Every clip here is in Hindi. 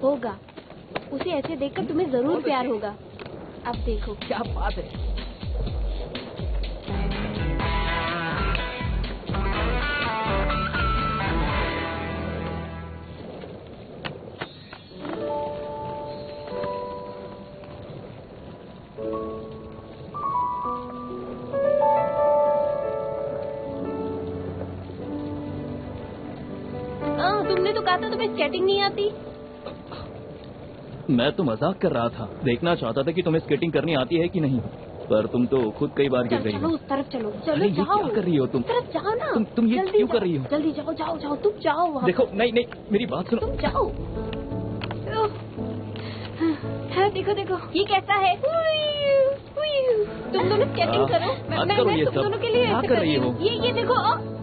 होगा। उसे ऐसे देखकर तुम्हें जरूर प्यार होगा। अब देखो। क्या बात है। तुमने तो कहा था तुम्हें स्केटिंग नहीं आती। मैं तो मजाक कर रहा था, देखना चाहता था कि तुम्हें स्केटिंग करनी आती है कि नहीं, पर तुम तो खुद कई बार गिर गई हो। चलो उस तरफ चलो। चलो अरे जाओ। ये क्या कर रही हो तुम? उस तरफ जाओ ना। तुम ये क्यों कर रही हो? जल्दी जाओ जाओ जाओ, तुम जाओ वहाँ। देखो नहीं नहीं, मेरी बात सुनो। तुम जाओ। हाँ, देखो देखो ये कैसा है। तुम दोनों स्केटिंग करो। मैं तुम दोनों के लिए क्या कर रही हो? ये देखो।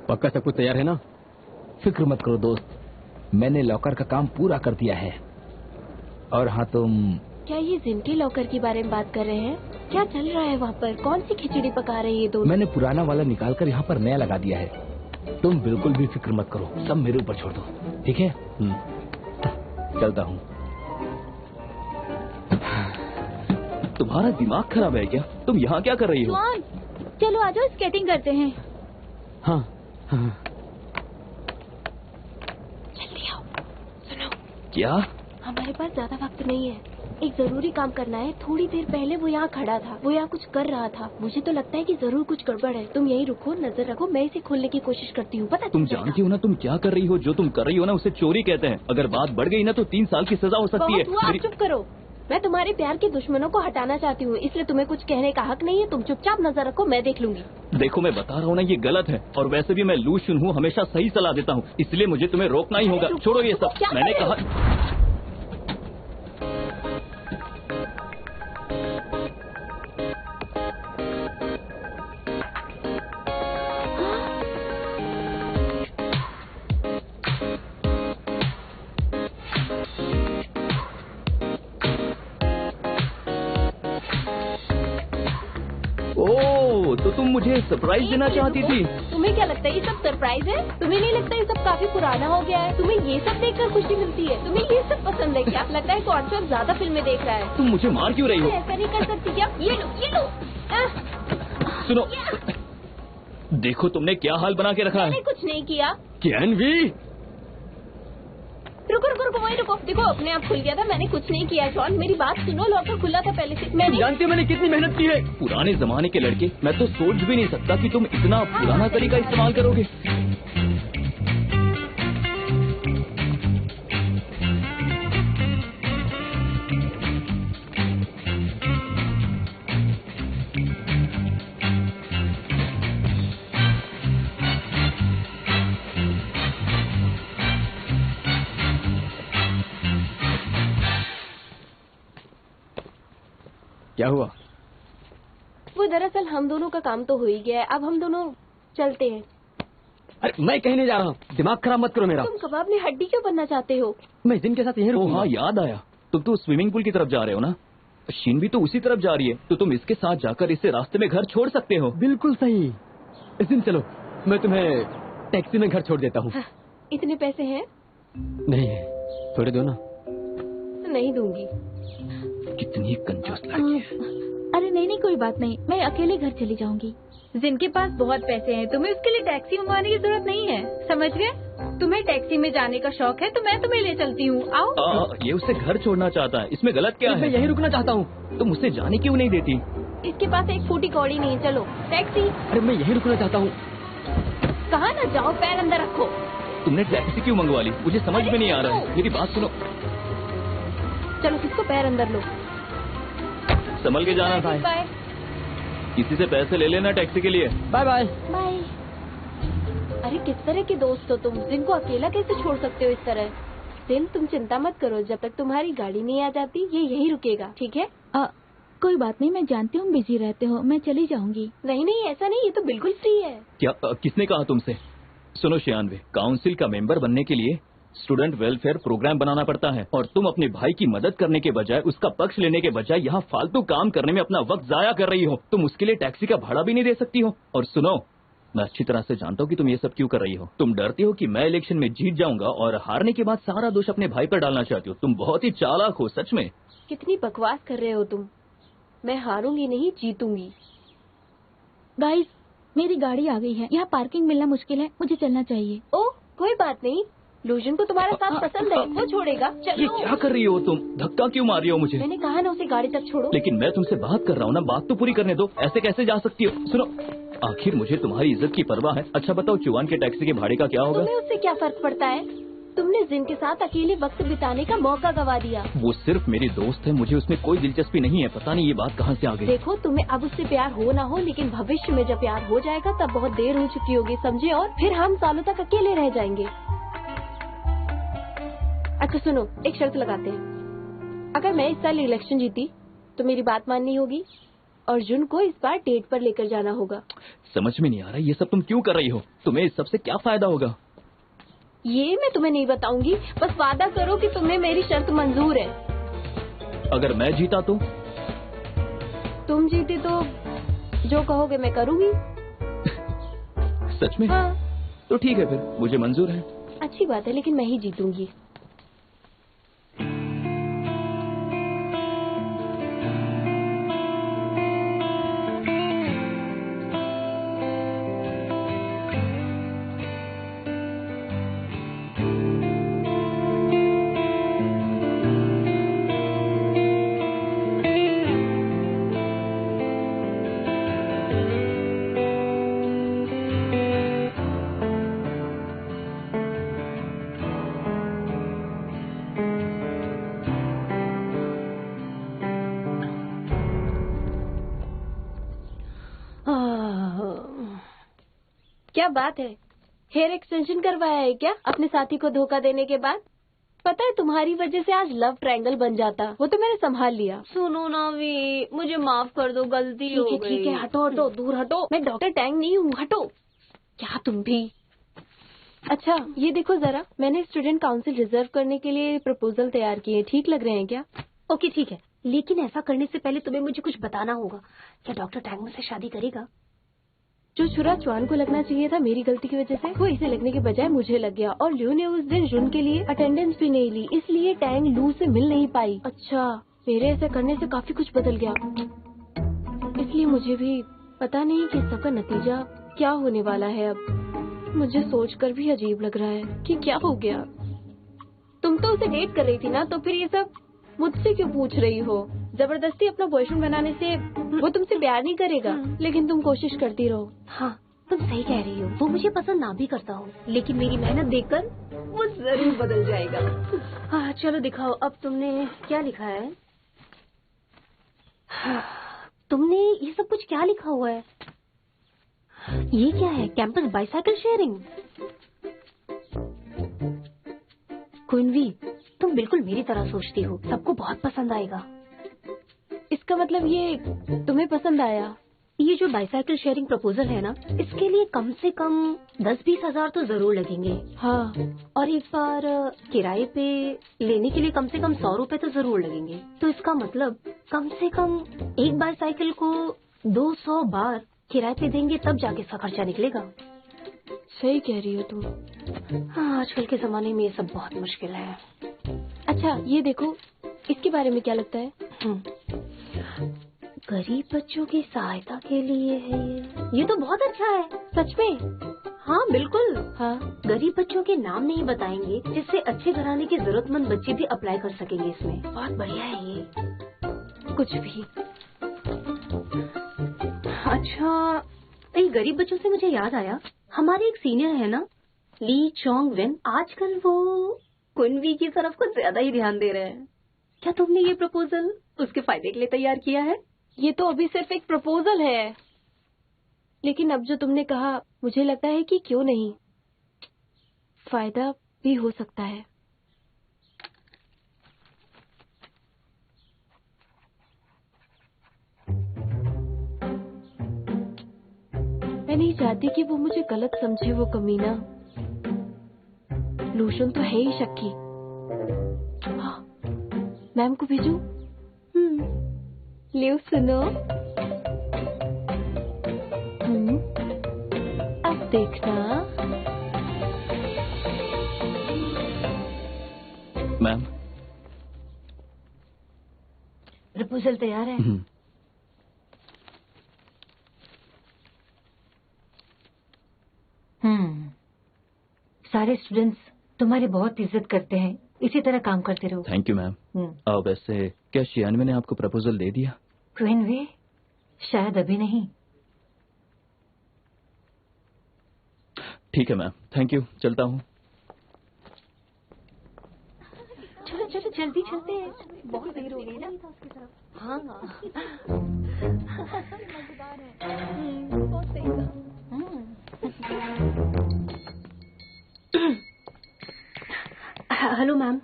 पक्का सब कुछ तैयार है ना? फिक्र मत करो दोस्त, मैंने लॉकर का काम पूरा कर दिया है। और हाँ तुम, क्या ये जिनके लॉकर के बारे में बात कर रहे हैं? क्या चल रहा है वहाँ पर? कौन सी खिचड़ी पका रहे हैं ये दोनों? मैंने पुराना वाला निकाल कर यहाँ पर नया लगा दिया है। तुम बिल्कुल भी फिक्र मत करो, सब मेरे ऊपर छोड़ दो, ठीक है? चलता हूँ। तुम्हारा दिमाग खराब है क्या? तुम यहाँ क्या कर रही हो? चलो आ जाओ, स्केटिंग करते हैं। हाँ हाँ। जल्दी आओ। सुनो, क्या? हमारे पास ज्यादा वक्त नहीं है, एक जरूरी काम करना है। थोड़ी देर पहले वो यहाँ खड़ा था, वो यहाँ कुछ कर रहा था। मुझे तो लगता है कि जरूर कुछ गड़बड़ है। तुम यहीं रुको, नजर रखो, मैं इसे खोलने की कोशिश करती हूँ। पता तुम जानती हो ना तुम क्या कर रही हो? जो तुम कर रही हो ना उसे चोरी कहते हैं। अगर बात बढ़ गई ना तो 3 साल की सजा हो सकती है। आप चुप करो। मैं तुम्हारे प्यार के दुश्मनों को हटाना चाहती हूँ, इसलिए तुम्हें कुछ कहने का हक नहीं है। तुम चुपचाप नजर रखो, मैं देख लूंगी। देखो मैं बता रहा हूँ ना, ये गलत है। और वैसे भी मैं लूशुन हूँ, हमेशा सही सलाह देता हूँ, इसलिए मुझे तुम्हें रोकना ही होगा। छोड़ो ये सब, मैंने कहा। तो तुम मुझे सरप्राइज देना चाहती थी? तुम्हें क्या लगता है ये सब सरप्राइज है? तुम्हें नहीं लगता ये सब काफी पुराना हो गया है? तुम्हें ये सब देखकर खुशी मिलती है? तुम्हें ये सब पसंद है क्या? लगता है कॉन्सर्ट ज्यादा फिल्में देख रहा है। तुम मुझे मार क्यों रही हो? ऐसा नहीं कर सकती क्या? ये लो। सुनो, देखो तुमने क्या हाल बना के रखा है। मैंने कुछ नहीं किया। कैनवी, रुको वही रुको। देखो अपने आप खुल गया था, मैंने कुछ नहीं किया। जॉन मेरी बात सुनो, लॉकर खुला था पहले से। मैंने जानती हो मैंने कितनी मेहनत की है? पुराने जमाने के लड़के, मैं तो सोच भी नहीं सकता कि तुम इतना पुराना तरीका इस्तेमाल करोगे। क्या हुआ? वो दरअसल हम दोनों का काम तो हो ही गया है। अब हम दोनों चलते हैं। अरे मैं कहीं नहीं जा रहा हूँ, दिमाग खराब मत करो मेरा। तुम कबाब में हड्डी क्यों बनना चाहते हो? मैं जिन के साथ यहीं ओ रुकूंगा। हाँ, याद आया, तुम तो स्विमिंग पूल की तरफ जा रहे हो ना। शीन भी तो उसी तरफ जा रही है, तो तुम इसके साथ जाकर इसे रास्ते में घर छोड़ सकते हो। बिल्कुल सही। इस दिन चलो, मैं तुम्हें टैक्सी में घर छोड़ देता हूँ। हाँ, इतने पैसे हैं? नहीं, थोड़े दो ना। नहीं दूंगी। कितनी कंजूस लड़की है। अरे नहीं, कोई बात नहीं, मैं अकेले घर चली जाऊंगी। जिनके पास बहुत पैसे हैं, तुम्हें उसके लिए टैक्सी मंगवाने की जरूरत नहीं है, समझ गए? तुम्हें टैक्सी में जाने का शौक है तो मैं तुम्हें ले चलती हूँ, आओ। ये उसे घर छोड़ना चाहता है, इसमें गलत क्या मैं है? यहीं रुकना चाहता हूँ। तुम उसे जाने क्यों नहीं देती? इसके पास एक फूटी कौड़ी नहीं है। चलो टैक्सी। अरे मैं यहीं रुकना चाहता हूँ। कहाँ ना जाओ, पैर अंदर रखो। तुमने टैक्सी क्यों मंगवा ली? मुझे समझ में नहीं आ रहा है। मेरी बात सुनो, चलो किसको पैर अंदर लो। संभल के जाना था। बाय किसी से पैसे ले लेना टैक्सी के लिए। Bye bye. बाय। अरे किस तरह के दोस्त हो तुम? जिन को अकेला कैसे छोड़ सकते हो इस तरह? जिन, तुम चिंता मत करो, जब तक तुम्हारी गाड़ी नहीं आ जाती ये यहीं रुकेगा, ठीक है? कोई बात नहीं, मैं जानती हूँ बिजी रहते हो, मैं चली जाऊंगी। नहीं नहीं, ऐसा नहीं, ये तो बिल्कुल फ्री है। क्या किसने कहा तुमसे? सुनो शियानवे, काउंसिल का मेंबर बनने के लिए स्टूडेंट वेलफेयर प्रोग्राम बनाना पड़ता है, और तुम अपने भाई की मदद करने के बजाय, उसका पक्ष लेने के बजाय यहाँ फालतू काम करने में अपना वक्त जाया कर रही हो। तुम उसके लिए टैक्सी का भाड़ा भी नहीं दे सकती हो। और सुनो, मैं अच्छी तरह से जानता हूँ कि तुम ये सब क्यों कर रही हो। तुम डरती हो कि मैं इलेक्शन में जीत जाऊंगा और हारने के बाद सारा दोष अपने भाई पर डालना चाहती हो। तुम बहुत ही चालाक हो, सच में। कितनी बकवास कर रहे हो तुम। मैं हारूंगी नहीं, जीतूंगी। गाइस, मेरी गाड़ी आ गई है, यहाँ पार्किंग मिलना मुश्किल है, मुझे चलना चाहिए। ओ कोई बात नहीं, लूजन को तुम्हारा साथ पसंद है, वो छोड़ेगा। ये चलो। क्या कर रही हो तुम? धक्का क्यों मार रही हो मुझे? मैंने कहा ना उसे गाड़ी तक छोड़ो। लेकिन मैं तुमसे बात कर रहा हूँ ना, बात तो पूरी करने दो। ऐसे कैसे जा सकती हो? सुनो, आखिर मुझे तुम्हारी इज्जत की परवाह है। अच्छा बताओ, चुवान के टैक्सी के भाड़े का क्या होगा? तुम्हें उससे क्या फर्क पड़ता है? तुमने जिन के साथ अकेले वक्त बिताने का मौका गवा दिया। वो सिर्फ मेरी दोस्त है, मुझे उसमें कोई दिलचस्पी नहीं है। पता नहीं ये बात कहाँ से आ गई। देखो, तुम्हें अब उससे प्यार हो ना हो, लेकिन भविष्य में जब प्यार हो जाएगा तब बहुत देर हो चुकी होगी, समझे? और फिर हम सालों तक अकेले रह जाएंगे। अच्छा सुनो, एक शर्त लगाते हैं। अगर मैं इस साल इलेक्शन जीती तो मेरी बात माननी होगी, और जुन को इस बार डेट पर लेकर जाना होगा। समझ में नहीं आ रहा ये सब तुम क्यों कर रही हो? तुम्हें इस सब से क्या फायदा होगा? ये मैं तुम्हें नहीं बताऊंगी, बस वादा करो कि तुम्हें मेरी शर्त मंजूर है। अगर मैं जीता तो? तुम जीते तो जो कहोगे मैं करूंगी। सच में? हाँ। तो ठीक है, फिर मुझे मंजूर है। अच्छी बात है, लेकिन मैं ही जीतूंगी। क्या बात है, हेयर एक्सटेंशन करवाया है क्या अपने साथी को धोखा देने के बाद? पता है तुम्हारी वजह से आज लव ट्रायंगल बन जाता, वो तो मैंने संभाल लिया। सुनो ना वी, मुझे माफ कर दो, गलती हो गई। ठीक है, हटो हटो, दूर हटो। मैं डॉक्टर टैंग नहीं हूँ, हटो। क्या तुम भी? अच्छा ये देखो जरा, मैंने स्टूडेंट काउंसिल रिजर्व करने के लिए प्रपोजल तैयार किए, ठीक लग रहे हैं क्या? ओके ठीक है, लेकिन ऐसा करने से पहले तुम्हें मुझे कुछ बताना होगा। क्या डॉक्टर टैंग मुझसे शादी करेगा? जो छुरा चुआन को लगना चाहिए था मेरी गलती की वजह से, वो इसे लगने के बजाय मुझे लग गया। और ल्यू ने उस दिन जुन के लिए अटेंडेंस भी नहीं ली, इसलिए टैंग लू से मिल नहीं पाई। अच्छा, मेरे ऐसा करने से काफी कुछ बदल गया, इसलिए मुझे भी पता नहीं कि सबका नतीजा क्या होने वाला है। अब मुझे सोचकर भी अजीब लग रहा है कि क्या हो गया। तुम तो उसे डेट कर रही थी ना, तो फिर ये सब मुझसे क्यों पूछ रही हो? जबरदस्ती अपना बॉयफ्रेंड बनाने से वो तुमसे प्यार नहीं करेगा, लेकिन तुम कोशिश करती रहो। हाँ तुम सही कह रही हो, वो मुझे पसंद ना भी करता हो, लेकिन मेरी मेहनत देखकर वो जरूर बदल जाएगा। हाँ चलो दिखाओ, अब तुमने क्या लिखा है? हाँ, तुमने ये सब कुछ क्या लिखा हुआ है? ये क्या है? Campus bicycle sharing. क्वीन, तुम बिल्कुल मेरी तरह सोचती हो, सबको बहुत पसंद आएगा। इसका मतलब ये तुम्हें पसंद आया? ये जो बाईसाइकिल शेयरिंग प्रपोजल है ना, इसके लिए कम से कम 10-20 हजार तो जरूर लगेंगे। हाँ, और एक बार किराए पे लेने के लिए कम से कम 100 रुपए तो जरूर लगेंगे। तो इसका मतलब कम से कम एक बाईसाइकिल को 200 बार किराए पे देंगे, तब जाके इसका खर्चा निकलेगा। सही कह रही हो तुम। हाँ, आजकल के जमाने में ये सब बहुत मुश्किल है। अच्छा ये देखो, इसके बारे में क्या लगता है? गरीब बच्चों की सहायता के लिए है ये तो बहुत अच्छा है। सच में? हाँ बिल्कुल। हाँ, गरीब बच्चों के नाम नहीं बताएंगे, जिससे अच्छे घराने के जरूरतमंद बच्चे भी अप्लाई कर सकेंगे इसमें। बहुत बढ़िया है ये। कुछ भी। अच्छा, ये गरीब बच्चों से मुझे याद आया, हमारे एक सीनियर है ना, ली चोंग वेन, आजकल वो कुनवी की तरफ कुछ ज्यादा ही ध्यान दे रहे हैं। क्या तुमने ये प्रपोजल उसके फायदे के लिए तैयार किया है? ये तो अभी सिर्फ एक प्रपोजल है, लेकिन अब जो तुमने कहा, मुझे लगता है कि क्यों नहीं, फायदा भी हो सकता है। मैं नहीं चाहती कि वो मुझे गलत समझे, वो कमीना। लूशन तो है ही शक्की। हाँ, मैम को भेजूं? लियो सुनो। अब देखना। मैम, प्रपोजल तैयार है। सारे स्टूडेंट्स तुम्हारी बहुत इज्जत करते हैं, इसी तरह काम करते रहो। Thank you ma'am. वैसे क्या शियानवे ने आपको प्रपोजल दे दिया? क्वीन वे, शायद अभी नहीं। ठीक है मैम, थैंक यू, चलता हूँ। चलो चलो जल्दी चलते हैं, बहुत देर हो गई ना। हाँ मजेदार है, बहुत सही था। हेलो मैम,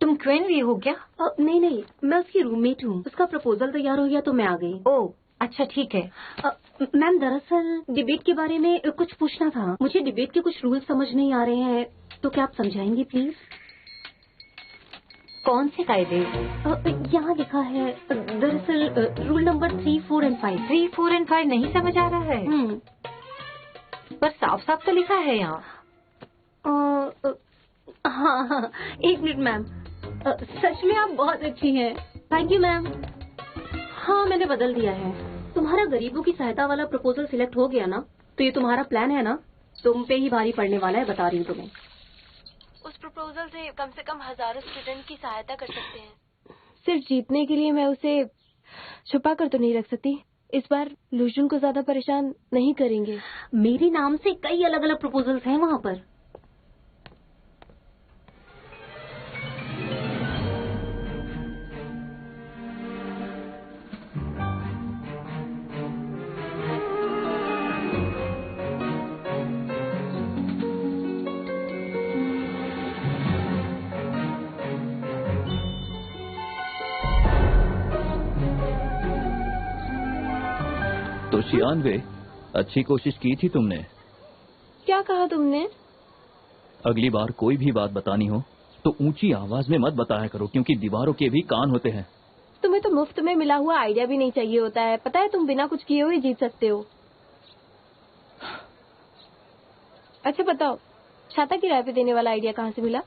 तुम क्वीन वी हो क्या? नहीं नहीं, मैं उसकी रूममेट हूँ। उसका प्रपोजल तैयार हो गया तो मैं आ गई। ओह अच्छा ठीक है। मैम दरअसल डिबेट के बारे में कुछ पूछना था। मुझे डिबेट के कुछ रूल समझ नहीं आ रहे हैं, तो क्या आप समझाएंगी प्लीज? कौन से कायदे? यहाँ लिखा है, दरअसल रूल नंबर 3, 4 और 5। 3, 4 और 5 नहीं समझ आ रहा है। पर साफ साफ तो लिखा है यहाँ। हाँ हाँ, एक मिनट मैम। सच में आप बहुत अच्छी हैं। Thank you ma'am. हाँ मैंने बदल दिया है। तुम्हारा गरीबों की सहायता वाला प्रपोजल सिलेक्ट हो गया ना, तो ये तुम्हारा प्लान है ना, तुम पे ही भारी पड़ने वाला है, बता रही हूँ तुम्हें। उस प्रपोजल से कम हजारों स्टूडेंट की सहायता कर सकते हैं। सिर्फ जीतने के लिए मैं उसे छुपा कर तो नहीं रख सकती। इस बार लूजन को ज्यादा परेशान नहीं करेंगे। मेरे नाम से कई अलग अलग प्रपोजल्स हैं वहाँ पर। तो शियानवे, अच्छी कोशिश की थी तुमने। क्या कहा तुमने? अगली बार कोई भी बात बतानी हो तो ऊंची आवाज में मत बताया करो, क्योंकि दीवारों के भी कान होते हैं। तुम्हें तो मुफ्त में मिला हुआ आइडिया भी नहीं चाहिए होता है। पता है तुम बिना कुछ किए हुए जीत सकते हो। अच्छा बताओ, छाता किराए पे देने वाला आइडिया कहाँ से मिला?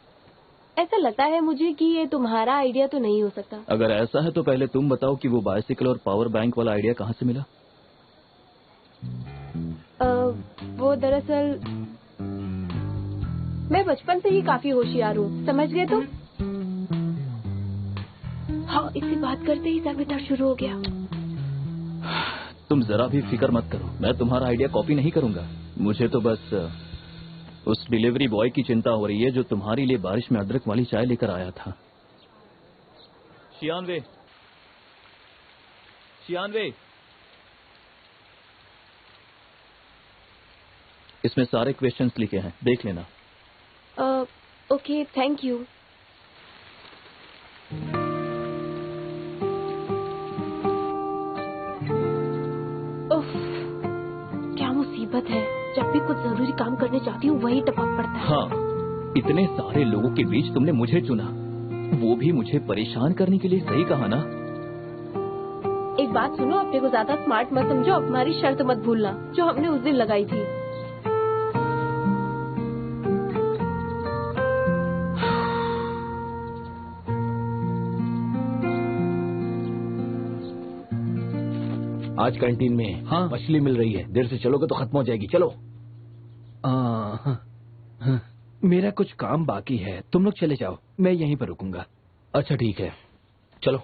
ऐसा लगता है मुझे कि ये तुम्हारा आइडिया तो नहीं हो सकता। अगर ऐसा है तो पहले तुम बताओ कि वो बाइसिकल और पावर बैंक वाला आइडिया कहाँ से मिला? वो दरअसल मैं बचपन से ही काफी होशियार हूँ, समझ गए तुम? हाँ, इससे बात करते ही सर में दर्द शुरू हो गया। तुम जरा भी फिक्र मत करो, मैं तुम्हारा आइडिया कॉपी नहीं करूंगा। मुझे तो बस उस डिलीवरी बॉय की चिंता हो रही है जो तुम्हारे लिए बारिश में अदरक वाली चाय लेकर आया था। शियानवे, शियानवे, इसमें सारे क्वेश्चंस लिखे हैं, देख लेना। Okay, thank you. आदत है, जब भी कुछ जरूरी काम करने जाती हूँ वही टपक पड़ता है। हाँ, इतने सारे लोगों के बीच तुमने मुझे चुना, वो भी मुझे परेशान करने के लिए। सही कहा ना? एक बात सुनो, अपने को ज्यादा स्मार्ट मत समझो, हमारी शर्त मत भूलना जो हमने उस दिन लगाई थी। आज कैंटीन में हाँ। मछली मिल रही है, देर से चलोगे तो खत्म हो जाएगी। चलो। मेरा कुछ काम बाकी है, तुम लोग चले जाओ, मैं यहीं पर रुकूंगा। अच्छा ठीक है, चलो।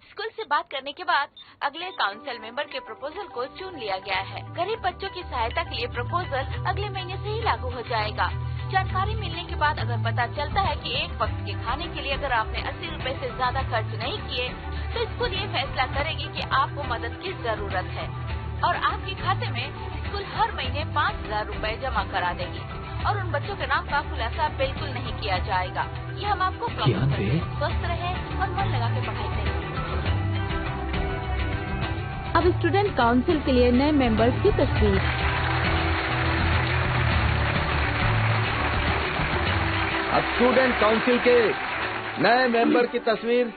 स्कूल से बात करने के बाद अगले काउंसिल मेंबर के प्रपोजल को चुन लिया गया है। गरीब बच्चों की सहायता के लिए प्रपोजल अगले महीने से ही लागू हो जाएगा। जानकारी मिलने के बाद अगर पता चलता है कि एक वक्त के खाने के लिए अगर आपने 80 रुपए से ज्यादा खर्च नहीं किए तो स्कूल ये फैसला करेगी कि आपको मदद की जरूरत है और आपके खाते में स्कूल हर महीने 5000 रुपए जमा करा देगी और उन बच्चों के नाम का खुलासा बिल्कुल नहीं किया जाएगा। ये हम आपको प्रॉमिस करते हैं। स्वस्थ रहे और मन लगा के पढ़ाई करें। अब स्टूडेंट काउंसिल के लिए नए मेंबर्स की तस्वीर। अब स्टूडेंट काउंसिल के नए मेंबर की तस्वीर।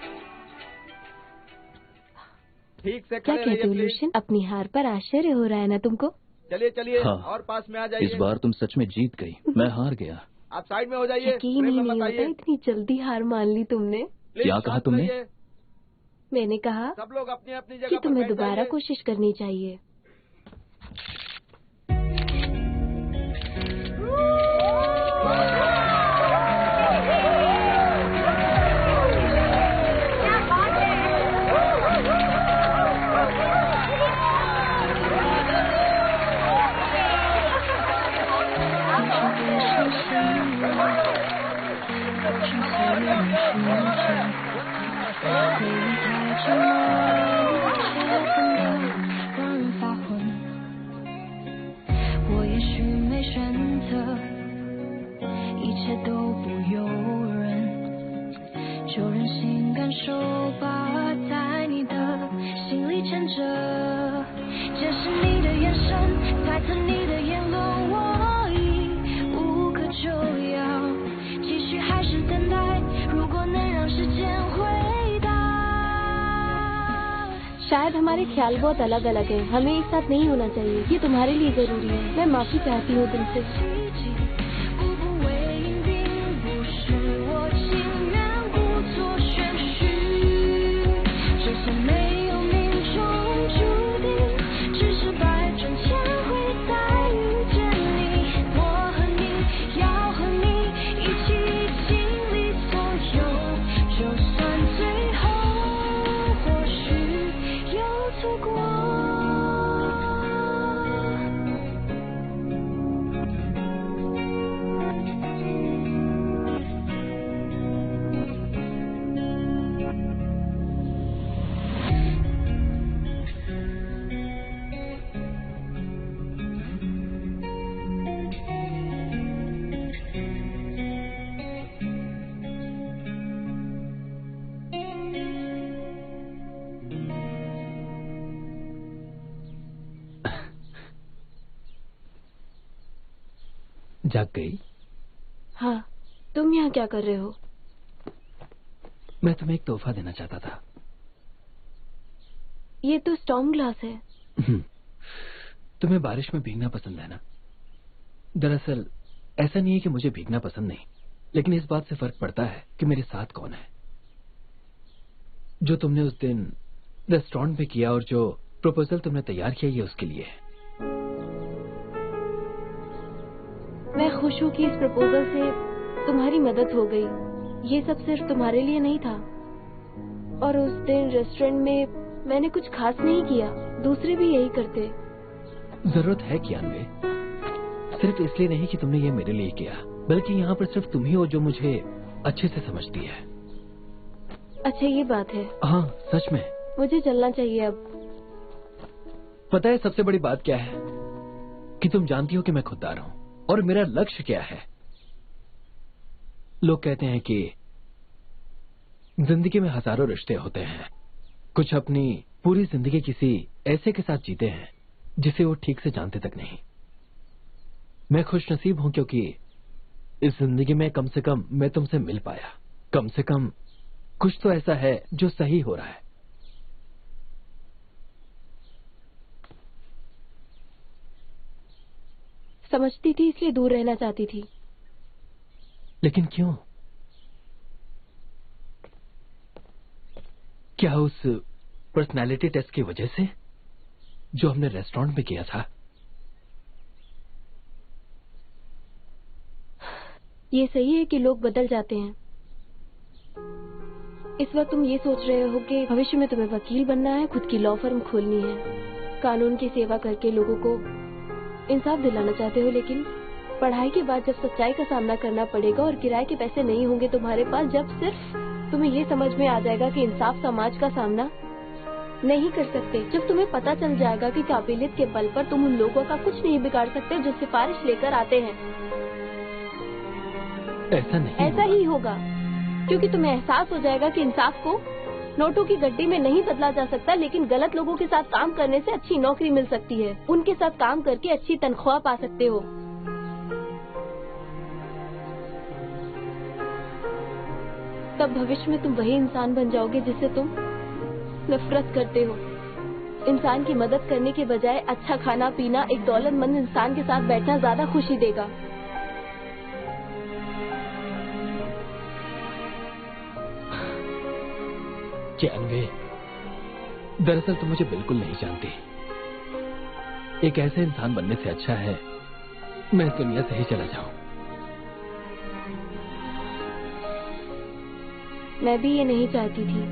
ठीक से क्या खड़े कहते हो रहिए लूशन, अपनी हार पर आश्चर्य हो रहा है ना तुमको? चलिए चलिए हाँ। और पास में आ जाइए। इस बार तुम सच में जीत गई, मैं हार गया। आप साइड में हो जाइए। यकीन ही नहीं होता इतनी जल्दी हार मान ली तुमने। प्लीज क्या कहा शांत तुमने? रहिए। मैंने कहा सब लोग अपनी अपनी जगह कि पर तुम्हें बैठ दोबारा जाइए। कोशिश करनी चाहिए।我也许没选择，一切都不由人，就任性感受吧，在你的心里牵着。这是你的眼神，猜测你的言论，我已无可救药，继续还是等待？如果能让时间回答。 शायद हमारे ख्याल बहुत अलग अलग हैं। हमें एक साथ नहीं होना चाहिए। ये तुम्हारे लिए जरूरी है। मैं माफी चाहती हूँ तुमसे।步步为营，并不是我情愿故作玄虚，这些没有命中注定，只是百转千回再遇见你。我和你要和你一起经历所有，就算最后或许有错过。 जाग गई? हाँ, तुम यहाँ क्या कर रहे हो? मैं तुम्हें एक तोहफा देना चाहता था। ये तो स्टॉर्म ग्लास है। तुम्हें बारिश में भीगना पसंद है ना? दरअसल ऐसा नहीं है कि मुझे भीगना पसंद नहीं, लेकिन इस बात से फर्क पड़ता है कि मेरे साथ कौन है। जो तुमने उस दिन रेस्टोरेंट में किया और जो प्रपोजल तुमने तैयार किया, ये उसके लिए है। मैं खुश हूँ कि इस प्रपोजल से तुम्हारी मदद हो गई। ये सब सिर्फ तुम्हारे लिए नहीं था। और उस दिन रेस्टोरेंट में मैंने कुछ खास नहीं किया, दूसरे भी यही करते। जरूरत है क्या अन्वे? सिर्फ इसलिए नहीं कि तुमने ये मेरे लिए किया, बल्कि यहाँ पर सिर्फ तुम ही हो जो मुझे अच्छे से समझती है। अच्छा ये बात है। हाँ सच में। मुझे चलना चाहिए अब। पता है सबसे बड़ी बात क्या है? कि तुम जानती हो कि मैं खुददार हूँ और मेरा लक्ष्य क्या है। लोग कहते हैं कि जिंदगी में हजारों रिश्ते होते हैं, कुछ अपनी पूरी जिंदगी किसी ऐसे के साथ जीते हैं जिसे वो ठीक से जानते तक नहीं। मैं खुशनसीब हूं क्योंकि इस जिंदगी में कम से कम मैं तुमसे मिल पाया। कम से कम कुछ तो ऐसा है जो सही हो रहा है। समझती थी इसलिए दूर रहना चाहती थी। लेकिन क्यों? क्या उस पर्सनालिटी टेस्ट की वजह से जो हमने रेस्टोरेंट में किया था? ये सही है कि लोग बदल जाते हैं। इस वक्त तुम ये सोच रहे हो कि भविष्य में तुम्हें वकील बनना है, खुद की लॉ फर्म खोलनी है, कानून की सेवा करके लोगों को इंसाफ दिलाना चाहते हो। लेकिन पढ़ाई के बाद जब सच्चाई का सामना करना पड़ेगा और किराए के पैसे नहीं होंगे तुम्हारे पास, जब सिर्फ तुम्हें ये समझ में आ जाएगा कि इंसाफ समाज का सामना नहीं कर सकते, जब तुम्हें पता चल जाएगा कि काबिलियत के बल पर तुम उन लोगों का कुछ नहीं बिगाड़ सकते जो सिफारिश लेकर आते हैं। ऐसा नहीं, ऐसा ही होगा, क्योंकि तुम्हें एहसास हो जाएगा कि इंसाफ को नोटों की गड्डी में नहीं बदला जा सकता, लेकिन गलत लोगों के साथ काम करने से अच्छी नौकरी मिल सकती है। उनके साथ काम करके अच्छी तनख्वाह पा सकते हो। तब भविष्य में तुम वही इंसान बन जाओगे जिससे तुम नफरत करते हो। इंसान की मदद करने के बजाय अच्छा खाना पीना एक दौलतमंद इंसान के साथ बैठना ज्यादा खुशी देगा। जानवी, दरअसल तुम मुझे बिल्कुल नहीं जानती। एक ऐसे इंसान बनने से अच्छा है मैं इस दुनिया से ही चला जाऊं। मैं भी ये नहीं चाहती थी।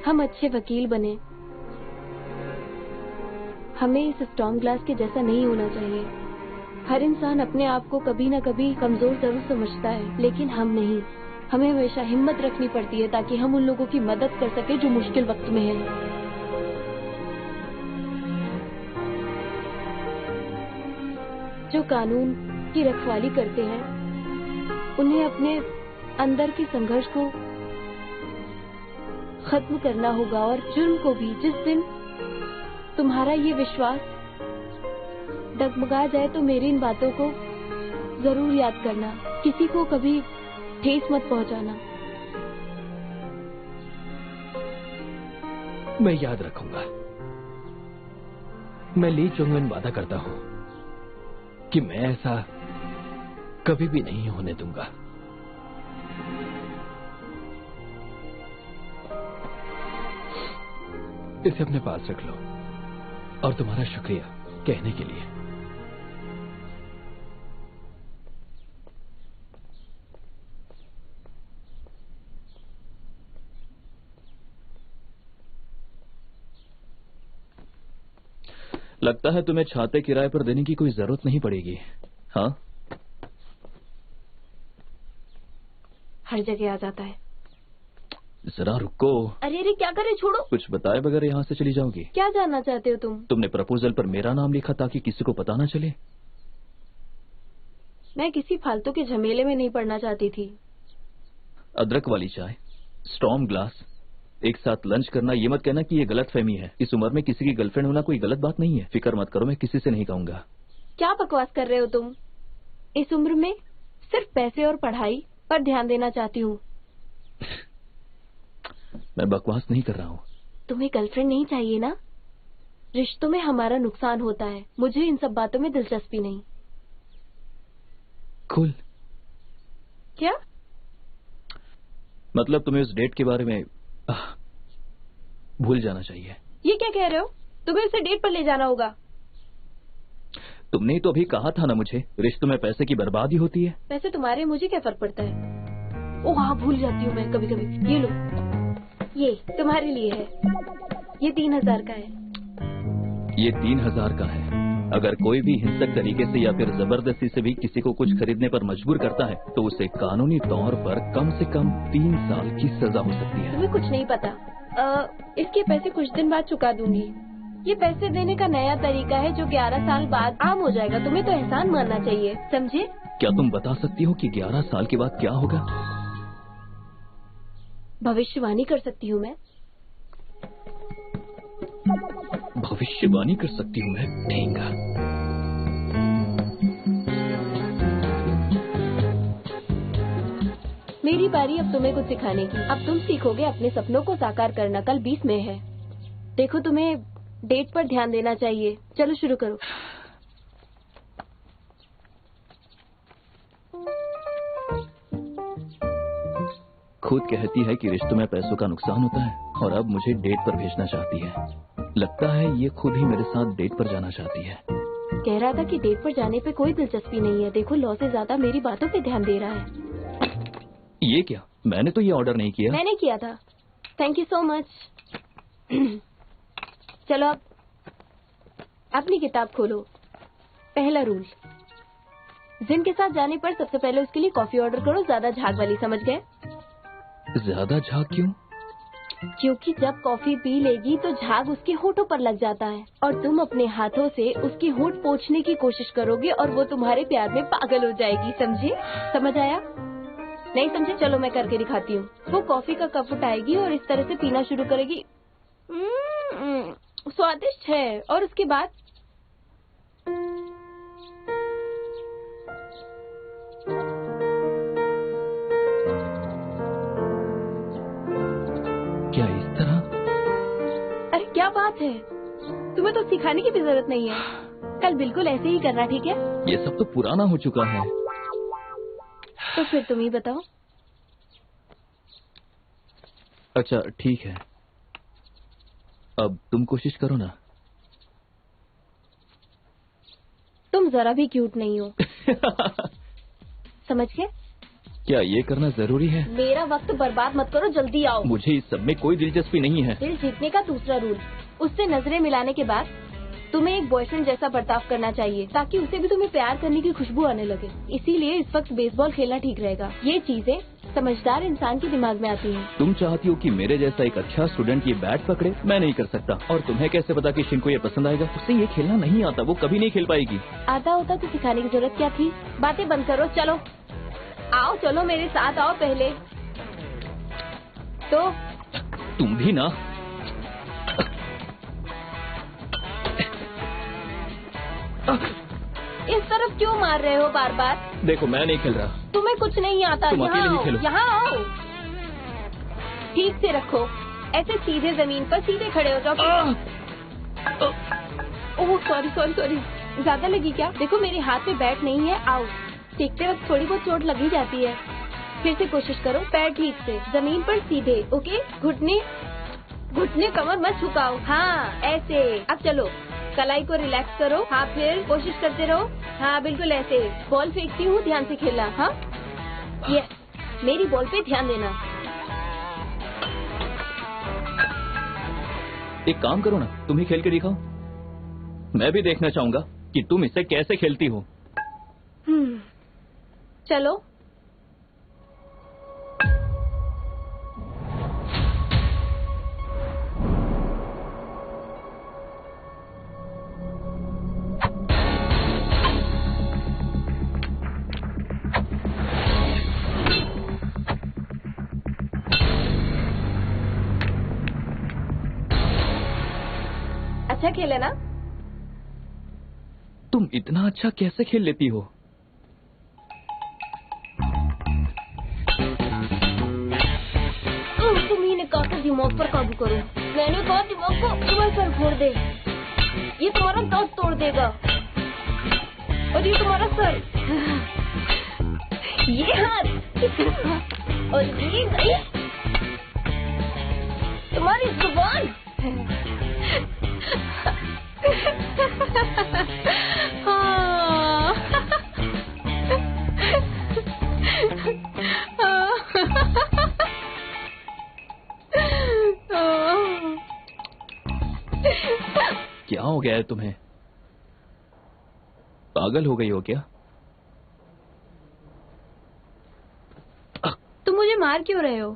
हम अच्छे वकील बने। हमें इस स्टॉर्म ग्लास के जैसा नहीं होना चाहिए। हर इंसान अपने आप को कभी न कभी कमजोर जरूर समझता है, लेकिन हम नहीं। हमें हमेशा हिम्मत रखनी पड़ती है ताकि हम उन लोगों की मदद कर सके जो मुश्किल वक्त में हैं। जो कानून की रखवाली करते हैं, उन्हें अपने अंदर के संघर्ष को खत्म करना होगा और जुर्म को भी। जिस दिन तुम्हारा ये विश्वास डगमगा जाए तो मेरी इन बातों को जरूर याद करना। किसी को कभी ठेस मत पहुंचाना। मैं याद रखूंगा। मैं ली चोंगन वादा करता हूं कि मैं ऐसा कभी भी नहीं होने दूंगा। इसे अपने पास रख लो और तुम्हारा शुक्रिया कहने के लिए। लगता है तुम्हें छाते किराए पर देने की कोई जरूरत नहीं पड़ेगी। हाँ, हर जगह आ जाता है। जरा रुको। अरे अरे क्या करे, छोड़ो। कुछ बताए बगैर यहाँ से चली जाओगी? क्या जानना चाहते हो तुम? तुमने प्रपोजल पर मेरा नाम लिखा ताकि किसी को पता ना चले। मैं किसी फालतू के झमेले में नहीं पड़ना चाहती थी। अदरक वाली चाय, स्टॉर्म ग्लास, एक साथ लंच करना, ये मत कहना कि ये गलत फहमी है। इस उम्र में किसी की गर्लफ्रेंड होना कोई गलत बात नहीं है। फिक्र मत करो, मैं किसी से नहीं कहूंगा। क्या बकवास कर रहे हो तुम? इस उम्र में सिर्फ पैसे और पढ़ाई पर ध्यान देना चाहती हूँ। मैं बकवास नहीं कर रहा हूँ। तुम्हें गर्लफ्रेंड नहीं चाहिए ना? रिश्तों में हमारा नुकसान होता है। मुझे इन सब बातों में दिलचस्पी नहीं। कूल। क्या मतलब तुम्हें उस डेट के बारे में भूल जाना चाहिए। ये क्या कह रहे हो? तुम्हें उसे डेट पर ले जाना होगा। तुमने तो अभी कहा था ना मुझे रिश्तों में पैसे की बर्बादी होती है। वैसे तुम्हारे मुझे क्या फर्क पड़ता है? ओह हाँ, भूल जाती हूँ मैं कभी कभी। ये लो, ये तुम्हारे लिए है। ये 3000 का है। ये 3000 का है। अगर कोई भी हिंसक तरीके से या फिर जबरदस्ती से भी किसी को कुछ खरीदने पर मजबूर करता है तो उसे कानूनी तौर पर कम से कम 3 साल की सजा हो सकती है। तुम्हें कुछ नहीं पता। इसके पैसे कुछ दिन बाद चुका दूंगी। ये पैसे देने का नया तरीका है जो 11 साल बाद आम हो जाएगा। तुम्हें तो एहसान मानना चाहिए, समझे? क्या तुम बता सकती हो कि 11 साल के बाद क्या होगा? भविष्यवाणी कर सकती हूँ मैं। भविष्यवाणी कर सकती हूँ मैं? ठीक है। मेरी बारी अब तुम्हें कुछ सिखाने की। अब तुम सीखोगे अपने सपनों को साकार करना। कल 20 मई है। देखो, तुम्हें डेट पर ध्यान देना चाहिए। चलो शुरू करो। खुद कहती है कि रिश्तों में पैसों का नुकसान होता है और अब मुझे डेट पर भेजना चाहती है। लगता है ये खुद ही मेरे साथ डेट पर जाना चाहती है। कह रहा था कि डेट पर जाने पे कोई दिलचस्पी नहीं है। देखो, लॉ से ज्यादा मेरी बातों पे ध्यान दे रहा है। ये क्या? मैंने तो ये ऑर्डर नहीं किया। मैंने किया था। Thank you so much. चलो अब अपनी किताब खोलो। पहला रूल, जिन के साथ जाने पर सबसे पहले उसके लिए कॉफी ऑर्डर करो, ज्यादा झाग वाली, समझ गए? ज्यादा झाग क्यों? क्योंकि जब कॉफी पी लेगी तो झाग उसके होठों पर लग जाता है और तुम अपने हाथों से उसके होठ पोंछने की कोशिश करोगे और वो तुम्हारे प्यार में पागल हो जाएगी, समझे? समझ आया? नहीं समझे? चलो मैं करके दिखाती हूँ। वो कॉफी का कप उठाएगी और इस तरह से पीना शुरू करेगी। स्वादिष्ट है। और उसके बाद क्या इस तरह? अरे क्या बात है, तुम्हें तो सिखाने की भी जरूरत नहीं है। कल बिल्कुल ऐसे ही करना, ठीक है? ये सब तो पुराना हो चुका है। तो फिर तुम ही बताओ। अच्छा ठीक है, अब तुम कोशिश करो ना। तुम जरा भी क्यूट नहीं हो। समझ गए? क्या ये करना जरूरी है? मेरा वक्त बर्बाद मत करो, जल्दी आओ। मुझे इस सब में कोई दिलचस्पी नहीं है। दिल जीतने का दूसरा रूल, उससे नजरें मिलाने के बाद तुम्हें एक बॉयफ्रेंड जैसा बर्ताव करना चाहिए ताकि उसे भी तुम्हें प्यार करने की खुशबू आने लगे। इसीलिए इस वक्त बेसबॉल खेलना ठीक रहेगा। ये चीजें समझदार इंसान के दिमाग में आती हैं। तुम चाहती हो कि मेरे जैसा एक अच्छा स्टूडेंट ये बैट पकड़े? मैं नहीं कर सकता। और तुम्हें कैसे पता कि शिन को ये पसंद आएगा? उसे ये खेलना नहीं आता, वो कभी नहीं खेल पाएगी। आता होता तो सिखाने की जरूरत क्या थी? बातें बंद करो, चलो आओ, चलो मेरे साथ आओ। पहले तो तुम भी ना। इस तरफ क्यों मार रहे हो बार बार? देखो मैं नहीं खेल रहा। तुम्हें कुछ नहीं आता। तुम अकेले ही खेलो। यहाँ आओ। ठीक से रखो, ऐसे सीधे जमीन पर सीधे खड़े हो जाओ। ओह सॉरी सॉरी सॉरी, ज्यादा लगी क्या? देखो मेरे हाथ में बैट नहीं है। आओ। सीखते वक्त थोड़ी बहुत चोट लगी जाती है। फिर से कोशिश करो। पैर ठीक से जमीन पर सीधे। ओके, घुटने घुटने कमर मत झुकाओ। हाँ ऐसे। अब चलो, कलाई को रिलैक्स करो। हाँ फिर कोशिश करते रहो। हाँ बिल्कुल ऐसे। बॉल फेंकती हूँ, ध्यान से खेलना। हाँ यस, मेरी बॉल पे ध्यान देना। एक काम करो ना, तुम ही खेल के दिखाओ। मैं भी देखना चाहूंगा कि तुम इसे कैसे खेलती हो। चलो। अच्छा खेले ना? तुम इतना अच्छा कैसे खेल लेती हो? तुम्ही ने कहा दिमाग पर काबू करो। मैंने कहा दिमाग को तुम्हारे सर फोड़ दे। ये तुम्हारा दांत तोड़ देगा। और ये तुम्हारा सर, ये हाथ और ये नहीं, तुम्हारी जुबान। क्या हो गया है तुम्हें? पागल हो गई हो क्या? तुम मुझे मार क्यों रहे हो?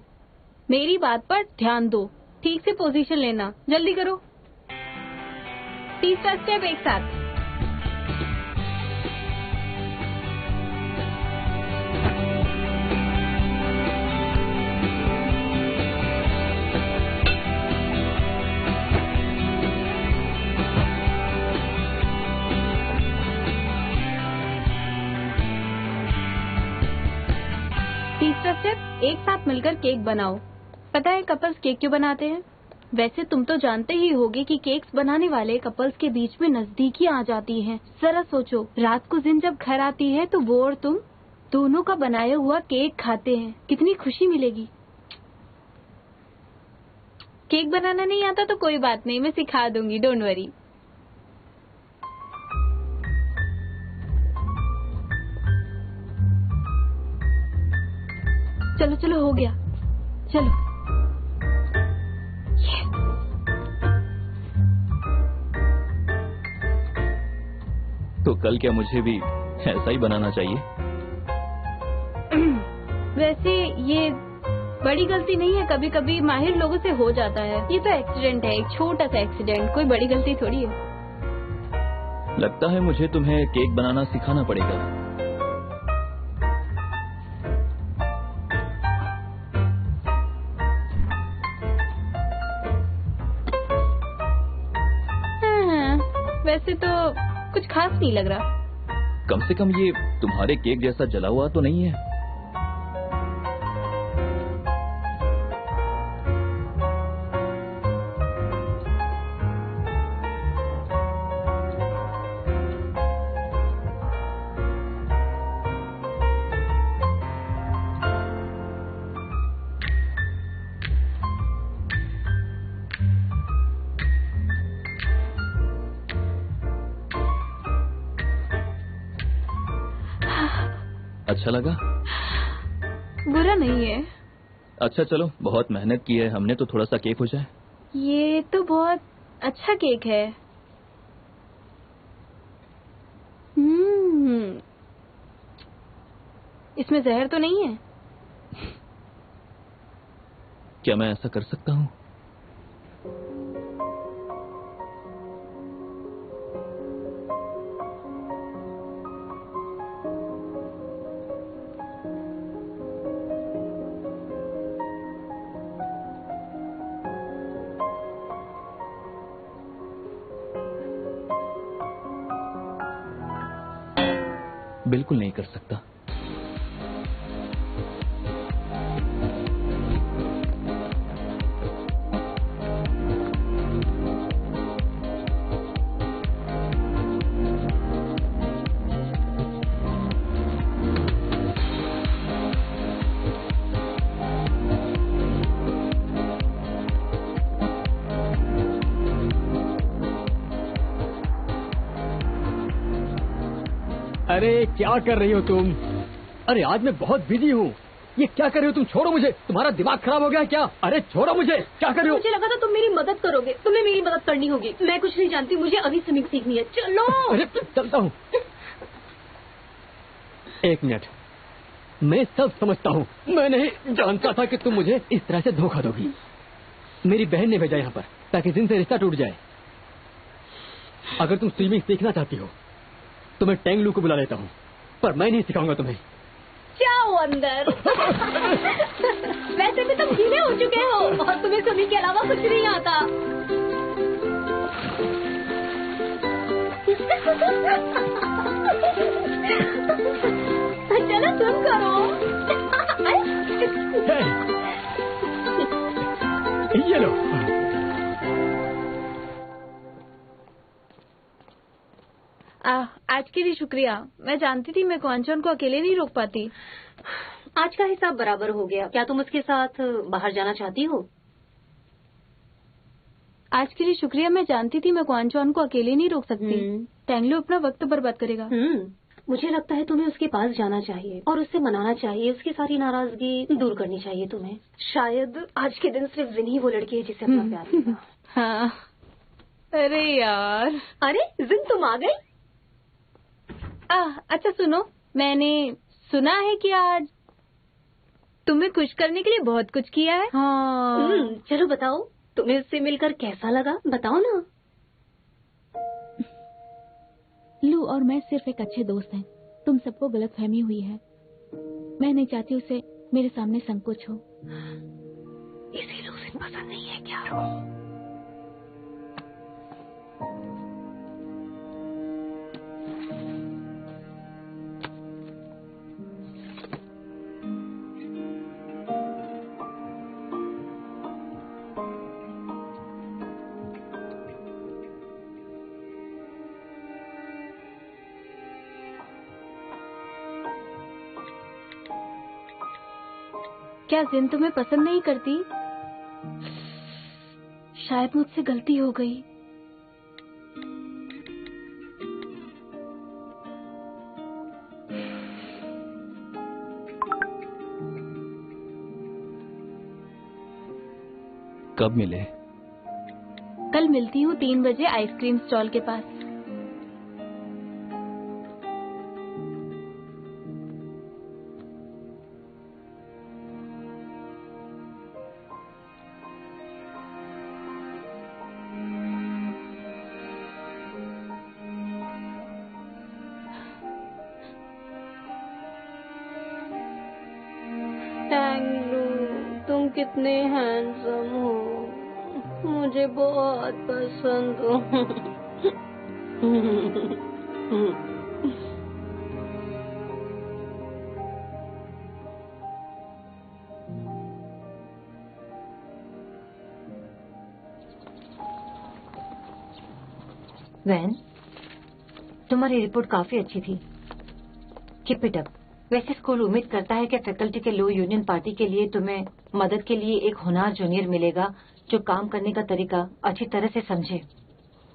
मेरी बात पर ध्यान दो, ठीक से पोजीशन लेना, जल्दी करो। तीसरा स्टेप एक साथ। तीसरा स्टेप, एक साथ मिलकर केक बनाओ। पता है कपल्स केक क्यों बनाते हैं? वैसे तुम तो जानते ही होगे कि केक्स बनाने वाले कपल्स के बीच में नजदीकियां आ जाती हैं। जरा सोचो, रात को जिन जब घर आती है तो वो और तुम दोनों का बनाया हुआ केक खाते हैं, कितनी खुशी मिलेगी। केक बनाना नहीं आता तो कोई बात नहीं, मैं सिखा दूंगी, डोंट वरी। चलो चलो, हो गया, चलो। तो कल क्या मुझे भी ऐसा ही बनाना चाहिए? वैसे ये बड़ी गलती नहीं है, कभी कभी माहिर लोगों से हो जाता है। ये तो एक्सीडेंट है, एक छोटा सा एक्सीडेंट, कोई बड़ी गलती थोड़ी है। लगता है मुझे तुम्हें केक बनाना सिखाना पड़ेगा। वैसे तो कुछ खास नहीं लग रहा। कम से कम ये तुम्हारे केक जैसा जला हुआ तो नहीं है? अच्छा लगा? बुरा नहीं है। अच्छा चलो, बहुत मेहनत की है हमने, तो थोड़ा सा केक हो जाए। ये तो बहुत अच्छा केक है। इसमें जहर तो नहीं है? क्या मैं ऐसा कर सकता हूँ? बिल्कुल नहीं कर सकता। अरे क्या कर रही हो तुम? अरे आज मैं बहुत बिजी हूँ। ये क्या कर रही हो तुम? छोड़ो मुझे, तुम्हारा दिमाग खराब हो गया क्या? अरे छोड़ो मुझे, क्या कर रही हो? मुझे लगा था तुम मेरी मदद करोगे, तुम्हें मेरी मदद करनी होगी। मैं कुछ नहीं जानती, मुझे अभी स्विमिंग सीखनी है। चलो। अरे चलता हूँ। एक मिनट, मैं सब समझता हूँ। मैं नहीं जानता था कि तुम मुझे इस तरह से धोखा दोगी। मेरी बहन ने भेजा यहाँ पर ताकि जिनसे रिश्ता टूट जाए। अगर तुम स्विमिंग सीखना चाहती हो तो मैं टेंगलू को बुला लेता हूँ, पर मैं नहीं सिखाऊंगा तुम्हें। जाओ अंदर। वैसे भी तुम गीले हो चुके हो और तुम्हें स्विमिंग के अलावा कुछ नहीं आता। चलो तुम करो। ये लो। आज के लिए शुक्रिया। मैं जानती थी मैं क्वांचन को अकेले नहीं रोक पाती। आज का हिसाब बराबर हो गया। क्या तुम उसके साथ बाहर जाना चाहती हो? आज के लिए शुक्रिया। मैं जानती थी मैं क्वांचन को अकेले नहीं रोक सकती। टेंगलू अपना वक्त बर्बाद करेगा। मुझे लगता है तुम्हें उसके पास जाना चाहिए और उससे मनाना चाहिए। उसकी सारी नाराजगी दूर करनी चाहिए तुम्हें। शायद आज के दिन सिर्फ विनी ही वो लड़की है जिसे अपना प्यार मिला। हाँ। अरे यार। अरे जिन तुम आ गई। अच्छा सुनो, मैंने सुना है कि आज तुम्हें खुश करने के लिए बहुत कुछ किया है। हाँ। चलो बताओ, तुम्हें उससे मिलकर कैसा लगा, बताओ ना। लू और मैं सिर्फ एक अच्छे दोस्त हैं। तुम सबको गलतफहमी हुई है। मैं नहीं चाहती उसे मेरे सामने संकोच हो। इसे लूसिन पसंद नहीं है क्या? क्या जिन तुम्हें पसंद नहीं करती? शायद मुझसे गलती हो गई। कब मिले? कल मिलती हूँ 3 बजे आइसक्रीम स्टॉल के पास। तुम कितने हैंडसम हो, मुझे बहुत पसंद हो। वैन, तुम्हारी रिपोर्ट काफी अच्छी थी। Keep it up. वैसे स्कूल उम्मीद करता है कि फैकल्टी के लो यूनियन पार्टी के लिए तुम्हें मदद के लिए एक होनहार जूनियर मिलेगा जो काम करने का तरीका अच्छी तरह से समझे।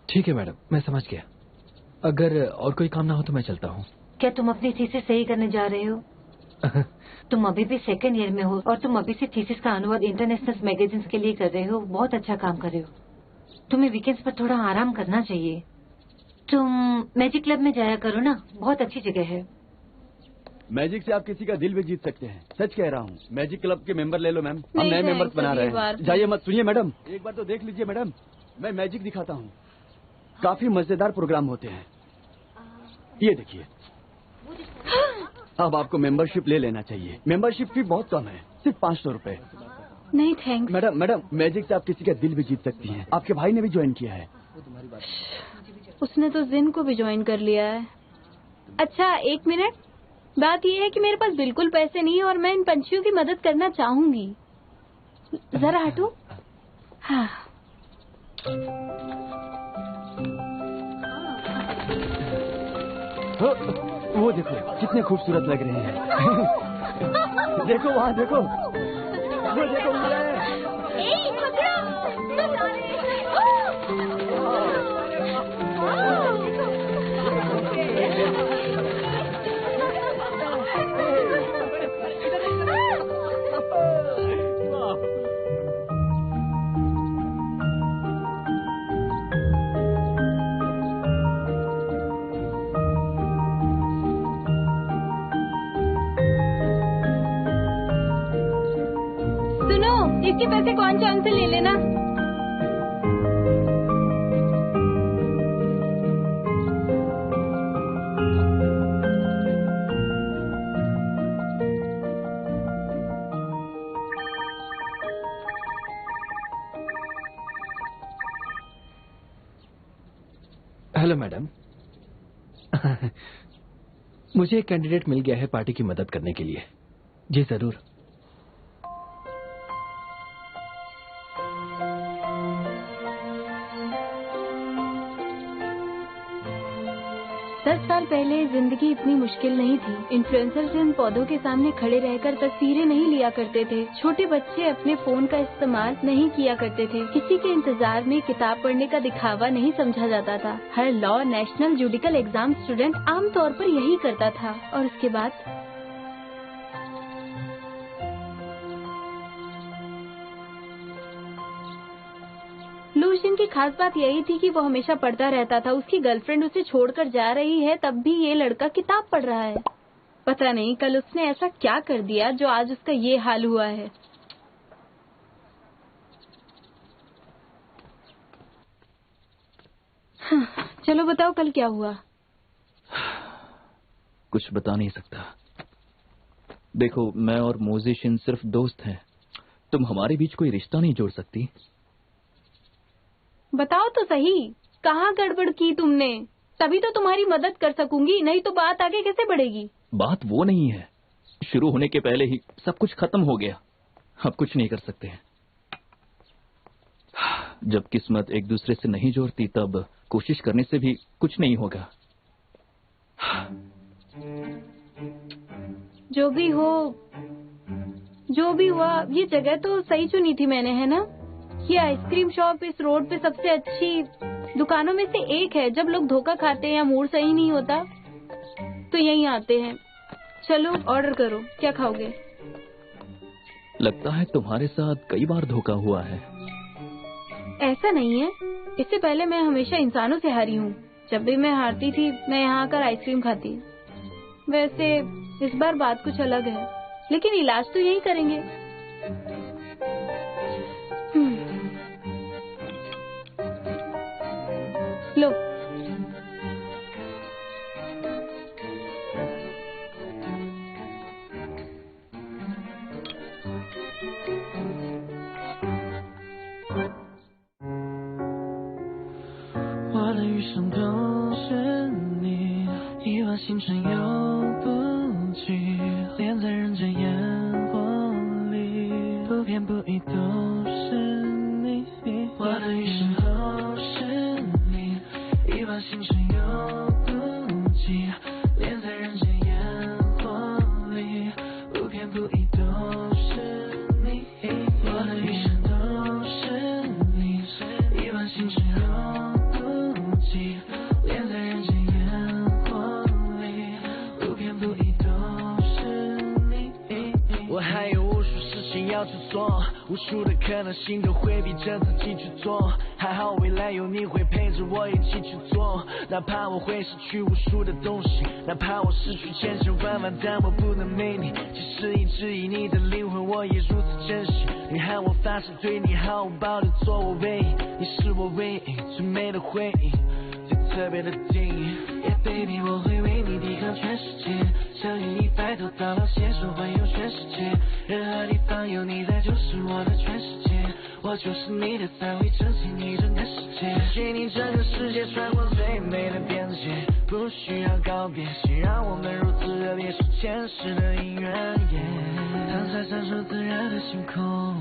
ठीक है मैडम, मैं समझ गया। अगर और कोई काम ना हो तो मैं चलता हूँ। क्या तुम अपनी थीसिस सही करने जा रहे हो? तुम अभी भी 2nd ईयर में हो और तुम अभी से थीसिस का अनुवाद इंटरनेशनल मैगजीन के लिए कर रहे हो। बहुत अच्छा काम कर रहे हो। तुम्हें वीकेंड्स पर थोड़ा आराम करना चाहिए। तुम मैजिक क्लब में जाया करो ना, बहुत अच्छी जगह है। मैजिक से आप किसी का दिल भी जीत सकते हैं, सच कह रहा हूँ। मैजिक क्लब के मेंबर ले लो मैम, हम नए मेंबर्स बना रहे हैं। जाइए मत, सुनिए मैडम, एक बार तो देख लीजिए मैडम, मैं मैजिक दिखाता हूँ। काफी मजेदार प्रोग्राम होते हैं। ये देखिए, अब आपको मेंबरशिप ले लेना चाहिए। मेंबरशिप फी बहुत कम है, सिर्फ 500 रुपए। नहीं थैंक्स। मैडम, मैजिक से आप किसी का दिल भी जीत सकती हैं। आपके भाई ने भी ज्वाइन किया है। उसने तो जिन को भी ज्वाइन कर लिया है। अच्छा 1 मिनट, बात यह है कि मेरे पास बिल्कुल पैसे नहीं है और मैं इन पंछियों की मदद करना चाहूंगी। जरा हटो। हाँ। वो देखो कितने खूबसूरत लग रहे हैं। देखो वहाँ देखो, वो देखो इसके पैसे कौन चांद से ले लेना। Hello madam. मुझे एक कैंडिडेट मिल गया है पार्टी की मदद करने के लिए। जी जरूर। साल पहले जिंदगी इतनी मुश्किल नहीं थी। इन्फ्लुएंसर्स इन पौधों के सामने खड़े रहकर तस्वीरें नहीं लिया करते थे। छोटे बच्चे अपने फोन का इस्तेमाल नहीं किया करते थे। किसी के इंतजार में किताब पढ़ने का दिखावा नहीं समझा जाता था। हर law, national, judicial exam student आमतौर पर यही करता था। और उसके बाद लू म्यूजिशियन की खास बात यही थी कि वो हमेशा पढ़ता रहता था। उसकी गर्लफ्रेंड उसे छोड़कर जा रही है, तब भी ये लड़का किताब पढ़ रहा है। पता नहीं कल उसने ऐसा क्या कर दिया जो आज उसका ये हाल हुआ है। चलो बताओ कल क्या हुआ। कुछ बता नहीं सकता। देखो, मैं और म्यूजिशियन सिर्फ दोस्त हैं। तुम हमारे बीच कोई रिश्ता नहीं जोड़ सकती? बताओ तो सही, कहाँ गड़बड़ की तुमने? तभी तो तुम्हारी मदद कर सकूंगी, नहीं तो बात आगे कैसे बढ़ेगी? बात वो नहीं है, शुरू होने के पहले ही सब कुछ खत्म हो गया। अब कुछ नहीं कर सकते हैं। जब किस्मत एक दूसरे से नहीं जोड़ती तब कोशिश करने से भी कुछ नहीं होगा। जो भी हो, जो भी हुआ, ये जगह तो सही चुनी थी मैंने, है ना? ये आइसक्रीम शॉप इस रोड पे सबसे अच्छी दुकानों में से एक है। जब लोग धोखा खाते हैं या मूड सही नहीं होता तो यहीं आते हैं। चलो ऑर्डर करो, क्या खाओगे? लगता है तुम्हारे साथ कई बार धोखा हुआ है। ऐसा नहीं है, इससे पहले मैं हमेशा इंसानों से हारी हूँ। जब भी मैं हारती थी मैं यहाँ आकर आइसक्रीम खाती। वैसे इस बार बात कुछ अलग है, लेकिन इलाज तो यही करेंगे। लो।我的余生都是你，亿万星辰游不尽，恋在人间烟火里，不偏不倚都是你。我的余生都是你，亿万星辰游不尽，恋在人间烟火里，不偏不倚都是你。我的余生都是你，亿万星辰游不尽，恋在人间烟火里，不偏不倚都是你。我还有无数事情要去做，无数的可能性都会逼着自己去做。还好未来有你会陪着我一起去做，哪怕我会失去无数的东西，哪怕我失去千千万万，但我不能没你。即使一直以你的灵魂，我也如此珍惜。你喊我发誓对你毫无保留，做我唯一，你是我唯一最美的回忆，最特别的定义。Yeah baby， 我会为你抵抗全世界，相信你白头到老，携手环游全世界。任何地方有你在，就是我的全世界。我就是你的，才会珍惜你整个世界。给你整个世界穿过最美的边界，不需要告别，谁让我们如此热烈，是前世的姻缘。躺在闪烁自然的星空，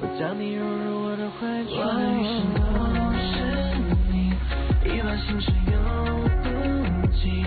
我将你融入我的怀中。我的余生都是你，亿万星辰游不尽。